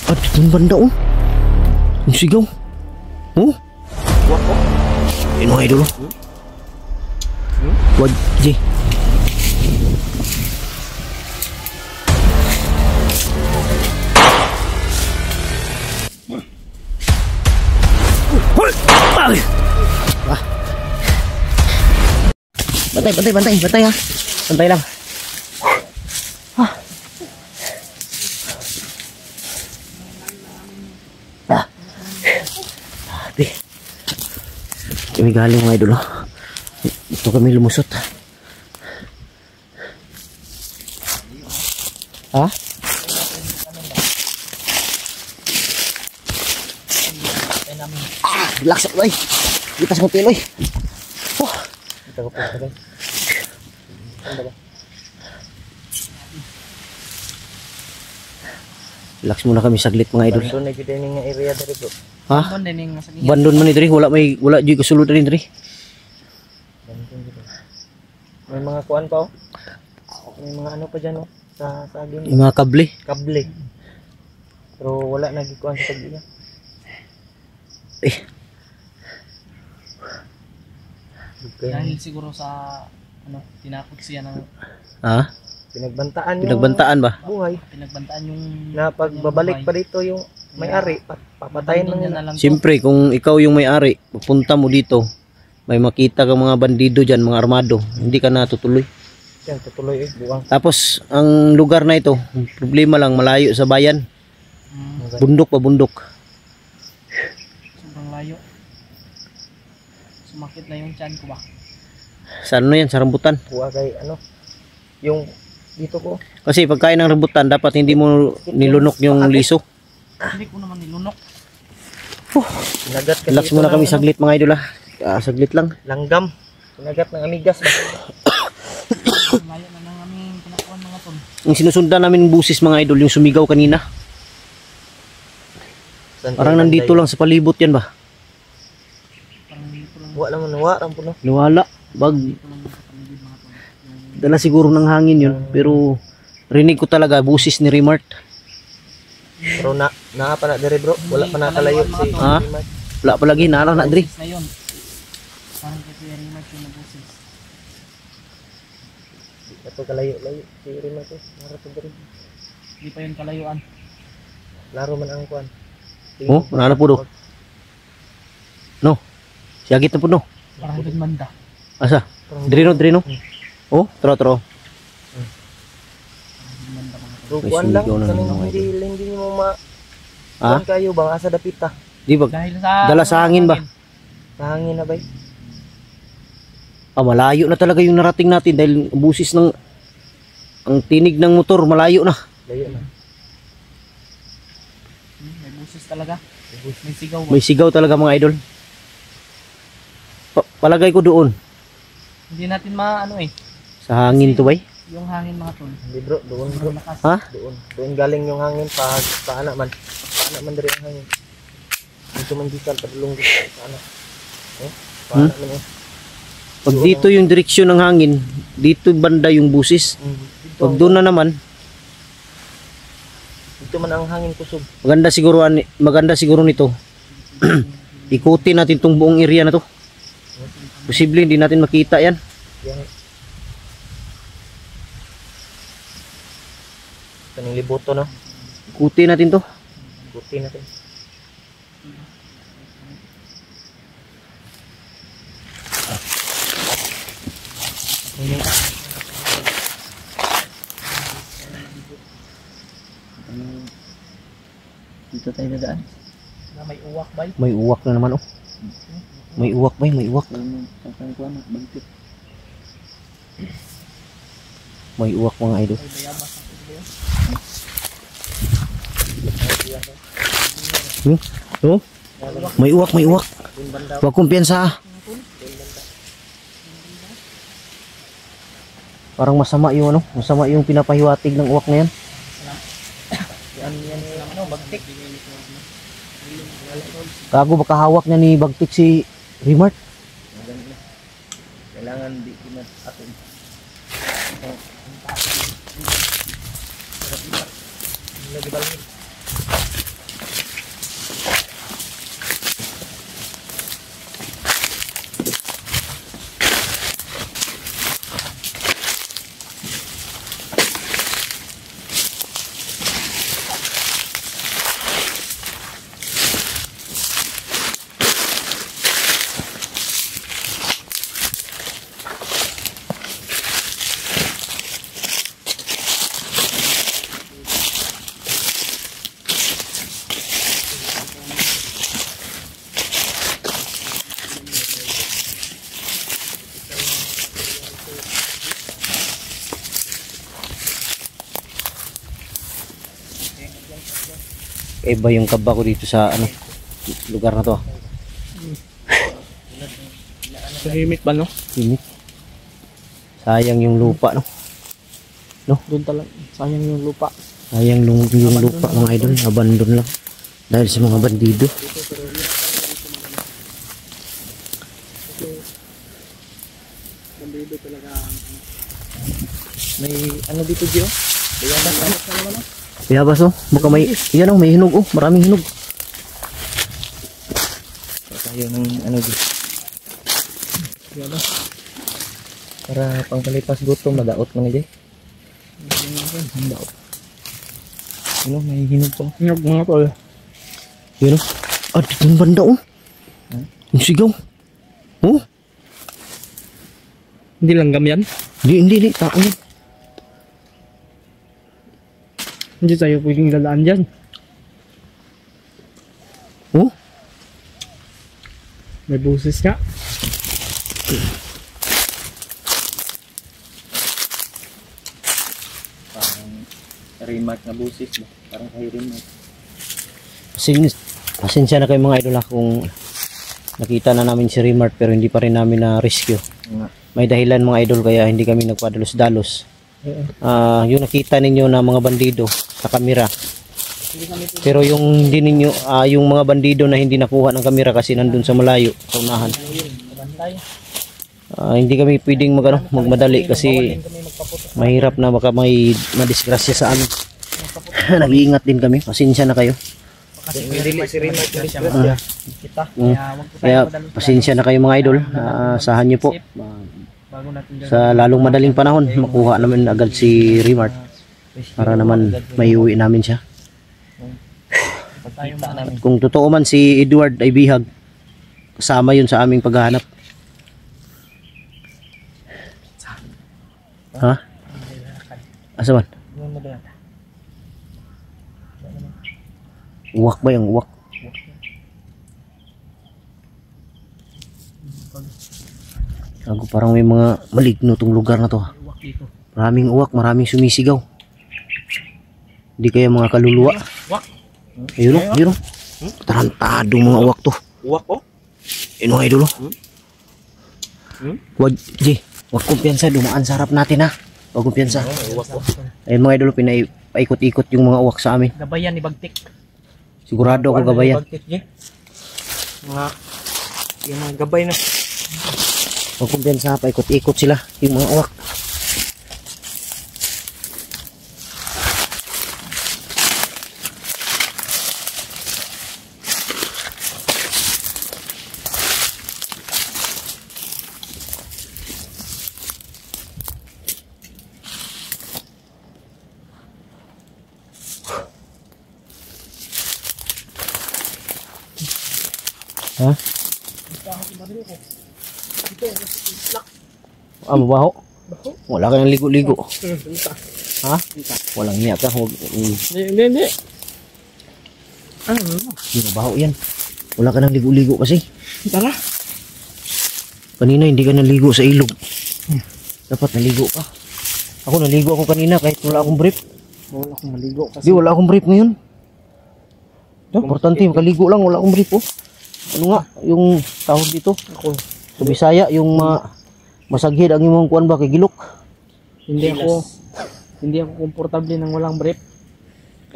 At yung banda oh. Yung sigaw. Oh. Wak ko. Ayun mga idol. Wag, G. Ah. Bantay ha. Bantay lang. Ah. Ah. Kami galing mga idol. Ito kami lumusot. Ha? Relax ako boy. Lipas ko tiloy. Oh. Ito ko po guys. Relax muna kami saglit mga idol. Bandon na gid ning area diri bro. Ha? Bandon man diri wala jud kasulod rin diri. Bandon gid. May mga kuan pa oh. May mga ano pa diyan oh sa saging. Yung mga kable. Kable. Pero wala nagikuan sa tagli niya. Dahil siguro sa ano, tinakot siya ng Ha? Pinagbantaan ba? Buhay. Pinagbantaan yung Na pagbabalik pa dito yung may-ari, papatayin Bandon na niya nila. lang. Siyempre kung ikaw yung may-ari, pupunta mo dito, may makita kang mga bandido dyan, mga armado, hindi ka natutuloy. Yan, tutuloy buwang. Tapos ang lugar na ito, problema lang malayo sa bayan. Bundok pa bundok. Sobrang layo. Sumakit na yung tiyan ko ba? Sa ano yan? Sa rambutan. Buwa kay ano, yung dito ko. Kasi pagkain ng rambutan, dapat hindi mo nilunok yung liso. Hindi ko naman nilunok. Sinagat kasi Relax ito muna ng kami ano, saglit mga idol ha. Saglit lang. langgam. Sinagat ng amigas ba? Layo na ng aming pinakuan mga ton. Yung sinusundan namin yung busis mga idol, yung sumigaw kanina. Parang nandito lang sa palibot yan ba? Parang dito lang. Buwa naman, buwa lang po no. Luwala. Bag. Dito lang sa paligid mga ton. Dala siguro ng hangin yun. Pero rinig ko talaga busis ni Remart. Pero naa pa na dere bro, wala pa nakalayo si Ha? Rimat. Wala pa lagi. Naala na diri. Na yun. Parang kaya yung rematch yung nabusis. Ito kalayo-layo si Rimat eh. Nara to dere. Hindi pa yun kalayuan. Laro man ang kuan. Oh, naala po do. No. Siyagit na po no. Parang doon manda. Asa? Drino. Oh, tro. So, May kuan lang, sumigaw na kanang naman, hindi mo ma Ha? kuan kayo bang asa dapita. Di ba? Dahil sa Dala sa hangin ba? Hangin na bay. Malayo na talaga yung narating natin dahil busis ng ang tinig ng motor malayo na. Layo na. May busis talaga. May sigaw ba? May sigaw talaga mga idol. Palagay ko doon. Hindi natin maano eh. Sa hangin to bay. Yung hangin mga ton. Hindi bro, doon bro. Sobrang lakas. Ha? Doon galing yung hangin paana man. Paana man diri ang hangin. Dito man gikan padulong dito paana. Paana man eh. Pag dito yung direksyon ng hangin, dito banda yung busis. Pag doon na naman, Dito man ang hangin kusog. maganda siguro nito. Ikutin natin tong buong area na to. Posible hindi natin makita yan. Yan. Kaning liboto no. Ikutin natin to. Buti natin. Dito tayo dadaan. Na may uwak ba? May uwak na naman oh. May uwak bay, may uwak. Saan ko ano, bagtit. May uwak mga idol. May bayabas ang tuloy. Oh? May uwak, may uwak. Huwag kumpiyansa. Parang masama yung ano, masama yung pinapahiwatig ng uwak na yan. Yan ano, bagtik. Kago baka hawak na ni Bagtik si Remart. Kailangan di kinat atin. Lagi balik. Iba yung kaba ko dito sa ano lugar na to. Tahimik ba, no? Init. Sayang yung lupa, no? Doon talaga. Sayang yung lupa. Sayang yung lupa, mga idol. Abandon lang. Dahil sa mga bandido. Bandido talaga. May ano dito, Gio? Bayabas, oh. Baka may, yan oh, may hinog, oh. Maraming hinog. Tayo ng ano dito. Para pangkalipas gutom, madaot mo na dyan. Ano, may hinog pa. Hinog mga tol. Yan, oh. Ah, dito yung banda, oh. Yung sigaw. Oh. Hindi langgam yan. Hindi. Tao yan. Hindi tayo pwedeng dadaan dyan. Oh. May busis nga. Parang remark na busis. Parang kay remark. Pasensya na kayo mga idol kung nakita na namin si Remart pero hindi pa rin namin na rescue. May dahilan mga idol kaya hindi kami nagpadalos-dalos. Yung nakita ninyo na mga bandido sa kamera. Pero yung hindi ninyo yung mga bandido na hindi nakuha ng kamera kasi nandun sa malayo, sa unahan. Hindi kami pwedeng magmadali kasi mahirap na baka may madisgrasya sa amin. Nag-iingat din kami. Pasensya na kayo. Kaya pasensya na kayo mga idol. Sahan nyo po. Sa lalong madaling panahon makuha namin agad si Remart para naman may uwi namin siya. At kung totoo man si Edward ay bihag, kasama yun sa aming paghahanap. Ha? Asa man? Uwak ba yung uwak? Ako parang may mga maligno tong lugar na to. Maraming uwak, maraming sumisigaw. Hindi kaya mga kaluluwa. Ayun o, ayun o. Tarantadong mga uwak to. Uwak oh? Ino idol o. Wag, G, wag kumpiyansa, dumaan sa harap natin ha. Wag kumpiyansa. Ayun mga idol, pinaikot-ikot yung mga uwak sa amin. Gabayan ni Bagtik. Sigurado ako gabayan. Yung mga gabay na. Wag kumpiyansa, paikot-ikot sila yung mga uwak. Ha? Mabaho? Wala ka ng ligo-ligo. Ha? Walang niya ka. Hindi. Hindi mabaho yan. Wala ka ng ligo-ligo kasi. Tara. Kanina hindi ka naligo sa ilog. Dapat naligo ka. Ako naligo ako kanina kahit wala akong brief. Wala akong maligo kasi. Di, wala akong brief ngayon. Importante, makaligo lang. Wala akong brief oh. Ano nga, yung tawag dito? Ako. Sa Bisaya, yung masaghid ang imong kuan ba kay gilok. Hindi ako komportable nang walang brief.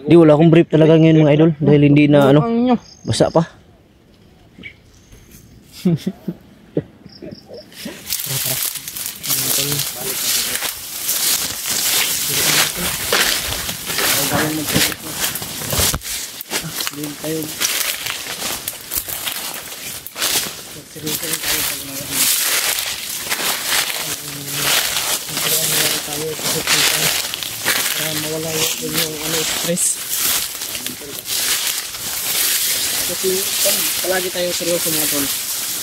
Di, wala akong brief talaga ngayon mga idol dahil hindi na basa pa. Para mawala yung stress. Kasi palagi tayo seryoso mga tol.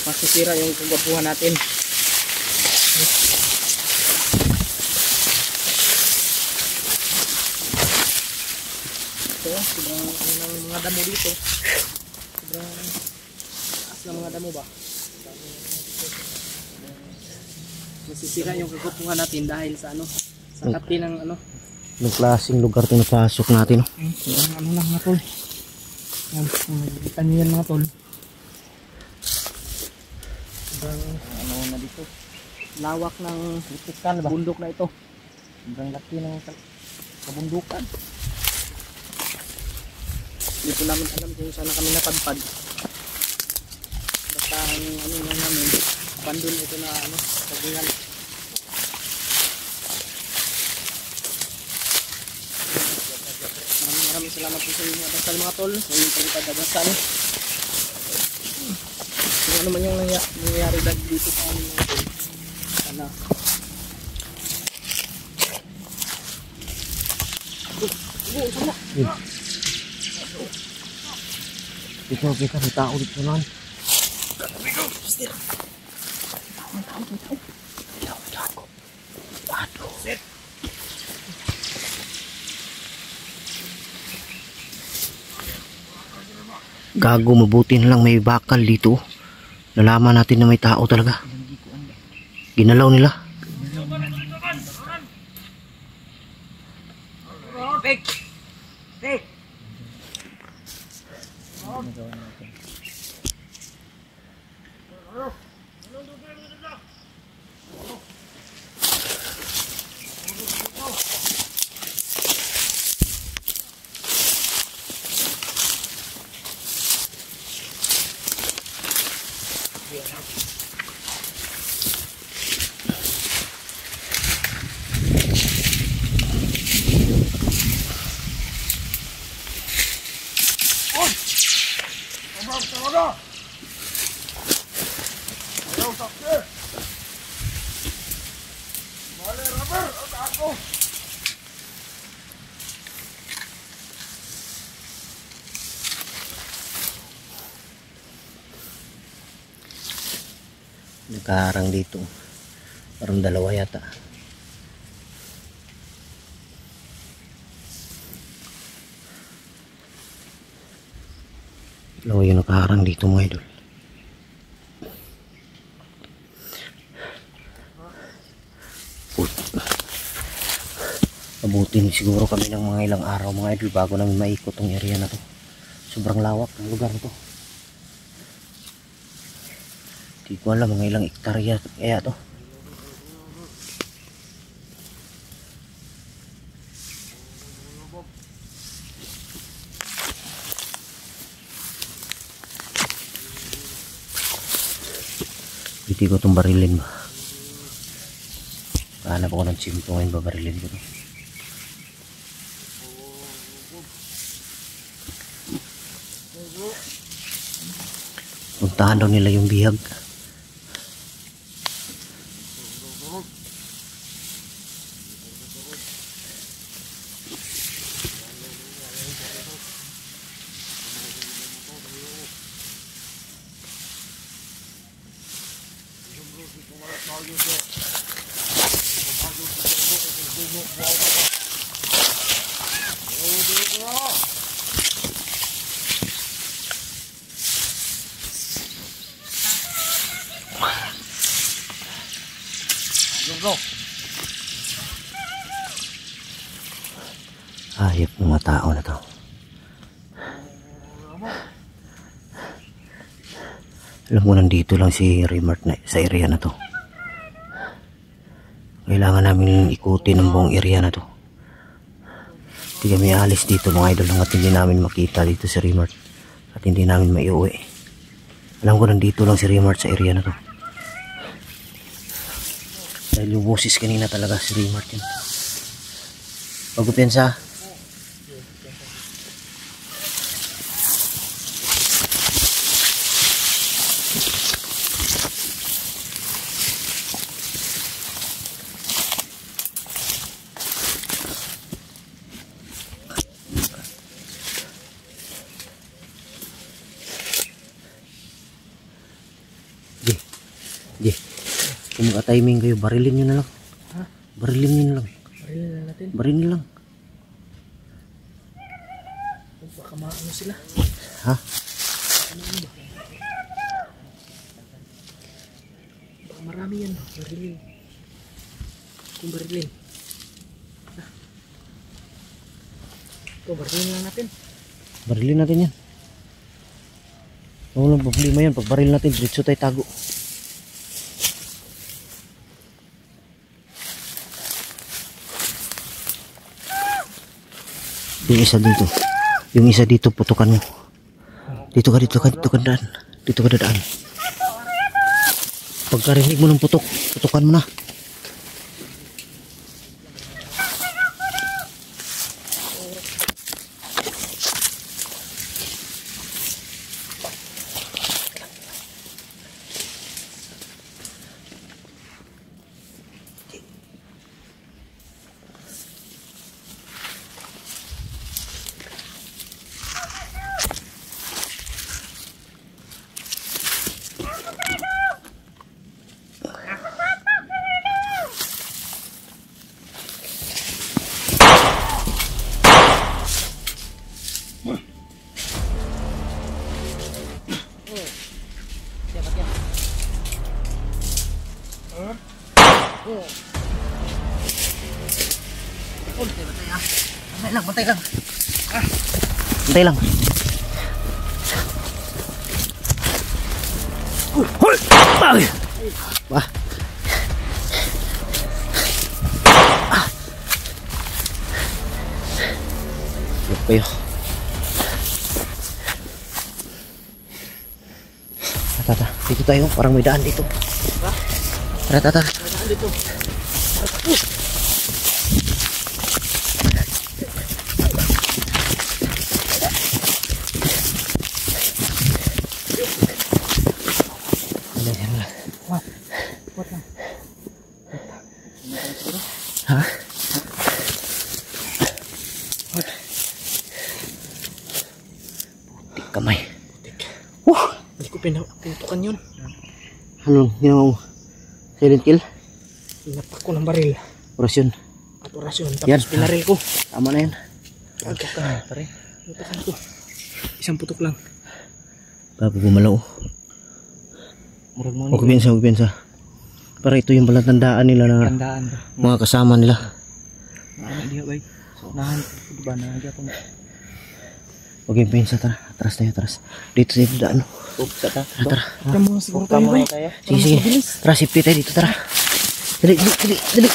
Masisira yung kagwapuhan natin. Ito, sobrang mga damo dito. Sobrang taas ng mga damo ba? Masisira yung kagwapuhan natin dahil sa sa kati ng Anong klaseng lugar ito napasok natin? lang nga tol. Yan, nakikita nyo yan mga tol. Sobrang ano na dito. Lawak ng bundok na ito. Sobrang laki ng kabundukan. Hindi po namin alam kung saan kami napadpad. Basta ang ano lang namin, abandon ito na ano, sagingan. Maraming salamat po sa inyo mga dasal mga tol. Sa inyong pagpapagdasal. Kung ano man yung nangyayari dito sa amin mga tol. Sana. Sana. Dito, may tao dito naman. Gago, mabuti na lang may bakal dito. Nalaman natin na may tao talaga. Ginalaw nila. Nagkaharang dito. Parang dalawa yata. Dalawa yung nakaharang dito mga idol. Abutin siguro kami ng mga ilang araw mga idol bago namin maikot tong area na to. Sobrang lawak ng lugar na to. Di ko alam mga ilang hektarya kaya to. Hindi ko itong barilin ba. Kahanap ako ng chimpo ngayon, babarilin ko to. Puntahan daw nila yung bihag. Hayop ng mga tao na to. Alam mo, nandito lang si Remart na sa area na to. Kailangan namin ikutin ang buong area na to. Hindi kami alis dito mga idol hanggat hindi namin makita dito si Remart at hindi namin maiuwi. Alam ko nandito lang si Remart sa area na to. Dahil yung boses kanina talaga si Remart yun. Bago piyansa. Kung maka-timing kayo, barilin nyo na lang. Ha? Barilin nyo na lang. Barilin na natin. Barilin na lang. Baka maano sila. Ha? Ano ba? Baka marami yan. Barilin. Kung barilin. Ito, barilin lang natin. Barilin natin yan. Walang problema yan. Pag baril natin, diretso tayo tago. Yung isa dito. Yung isa dito, putukan mo. Dito ka daan. Dito ka dadaan. Pagkarinig mo ng putok, putukan mo na. Bantay lang. Bantay lang. Wah. Lupayo. Tata, dito tayo. Parang may daan dito. Tata. Dito. Ha? Putik kamay. Putik. Hindi ko pinutukan yun. Anong ginawa mo? Silent kill? Pinapak ko ng baril. Orasyon. At orasyon. Tapos Yan. pinaril ko. Tama na yan. Putukan. Putukan ko. Isang putok lang. Bago gumalaw. Murag mo Huwag piensa. Para ito yung palatandaan nila na Tandaan ba? mga kasama nila. Diya bay. Nahan. Diba na diya ko. Huwag yung piensa. Tara. Atras. Dito daan. Tara. Tara. Tara mo siguro tayo bay. Sige. Tara, safety tayo dito. Tara. Dali.